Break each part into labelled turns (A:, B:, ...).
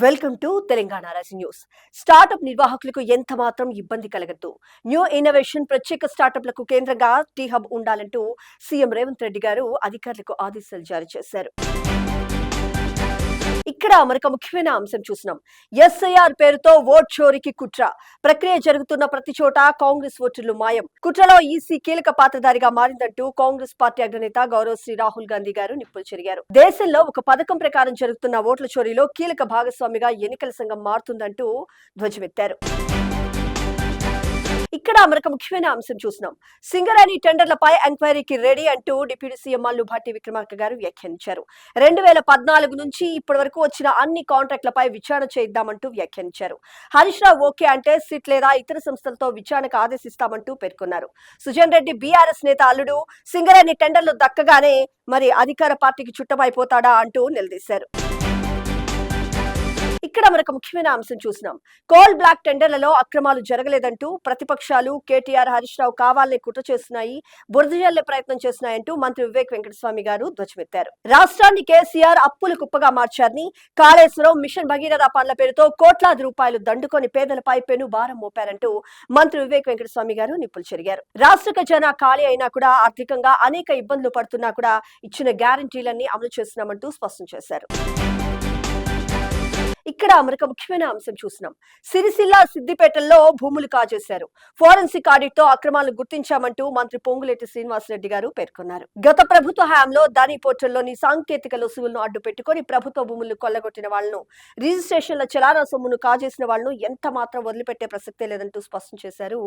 A: Welcome to Telangana Raji news. Startup నిర్వాహకులకు ఎంత మాత్రం ఇబ్బంది కలగద్దు. న్యూ ఇన్నోవేషన్ ప్రత్యేక స్టార్టప్లకు కేంద్రంగా టీ హబ్ ఉండాలంటూ సీఎం రేవంత్ రెడ్డి గారు అధికారులకు ఆదేశాలు జారీ చేశారు. ఇక్కడ మరొక ముఖ్యమైన అంశం చూసినాం. ఎస్ఐఆర్ పేరుతో ఓట్ చోరీకి కుట్ర. ప్రక్రియ జరుగుతున్న ప్రతి చోట కాంగ్రెస్ ఓటర్లు మాయం. కుట్రలో ఈసీ కీలక పాత్రధారిగా మారిందంటూ కాంగ్రెస్ పార్టీ అగ్రనేత గౌరవ్ శ్రీ రాహుల్ గాంధీ గారు నిప్పులు చెరిగారు. దేశంలో ఒక పథకం ప్రకారం జరుగుతున్న ఓట్ల చోరీలో కీలక భాగస్వామిగా ఎన్నికల సంఘం మారుతుందంటూ ధ్వజమెత్తారు. ఇక్కడ మరొక ముఖ్యమైన అంశం చూసినాం. సింగరేణి టెండర్లపై ఎంక్వైరీకి రెడీ అంటూ డిప్యూటీ సీఎం మల్లు భట్టి విక్రమార్క గారు వ్యాఖ్యానించారు. 2014 నుంచి ఇప్పటి వరకు వచ్చిన అన్ని కాంట్రాక్టులపై విచారణ చేద్దామంటూ వ్యాఖ్యానించారు. హరీష్ రావు ఓకే అంటే సిట్ లేదా ఇతర సంస్థలతో విచారణకు ఆదేశిస్తామంటూ పేర్కొన్నారు. సుజన్ రెడ్డి బీఆర్ఎస్ నేత అల్లుడు సింగరేణి టెండర్లు దక్కగానే మరి అధికార పార్టీకి చుట్టమైపోతాడా అంటూ నిలదీశారు. ఇక్కడ మరొక ముఖ్యమైన అంశం చూసినాం. కోల్ బ్లాక్ టెండర్లలో అక్రమాలు జరగలేదంటూ ప్రతిపక్షాలు కేటీఆర్ హరీష్ రావు కావాలనే కుట్ర చేస్తున్నాయి, బురద జల్లే ప్రయత్నం చేస్తున్నాయంటూ మంత్రి వివేక్ వెంకటస్వామి గారు ధ్వజమెత్తారు. రాష్ట్రాన్ని కేసీఆర్ అప్పుల కుప్పగా మార్చారని, కాళేశ్వరం మిషన్ భగీరథ పనుల పేరుతో కోట్లాది రూపాయలు దండుకొని పేదలపై పెను భారం మోపారంటూ మంత్రి వివేక్ వెంకటస్వామి గారు నిప్పులు చెరిగారు. రాష్ట్ర ఖజానా ఖాళీ అయినా కూడా ఆర్థికంగా అనేక ఇబ్బందులు పడుతున్నా కూడా ఇచ్చిన గ్యారంటీలన్నీ అమలు చేస్తున్నామంటూ స్పష్టం చేశారు. ఇక్కడ మరొక ముఖ్యమైన అంశం చూసినాం. సిరిసిల్ల సిద్దిపేటల్లో భూములు కాజేశారు. ఫోరెన్సిక్ ఆడిట్ తో అక్రమాలను గుర్తించామంటూ మంత్రి పొంగులేటి శ్రీనివాసరెడ్డి గారు పేర్కొన్నారు. గత ప్రభుత్వ హయాంలో దాని పోర్టల్లోని సాంకేతిక లొసుగులను అడ్డు పెట్టుకుని ప్రభుత్వ భూములు కొల్లగొట్టిన వాళ్లను, రిజిస్ట్రేషన్ల చలానా సొమ్మును కాజేసిన వాళ్లను ఎంత మాత్రం వదిలిపెట్టే ప్రసక్తే లేదంటూ స్పష్టం చేశారు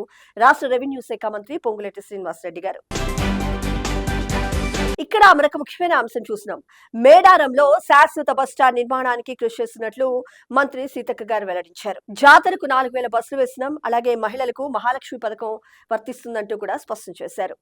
A: రాష్ట్ర రెవెన్యూ శాఖ మంత్రి పొంగులేటి శ్రీనివాసరెడ్డి గారు. ఇక్కడ మరొక ముఖ్యమైన అంశం చూసినాం. మేడారంలో శాశ్వత బస్టాండ్ నిర్మాణానికి కృషి చేస్తున్నట్లు మంత్రి సీతక్క గారు వెల్లడించారు. జాతరకు 4000 బస్సులు వేసినాం, అలాగే మహిళలకు మహాలక్ష్మి పథకం వర్తిస్తుందంటూ కూడా స్పష్టం చేశారు.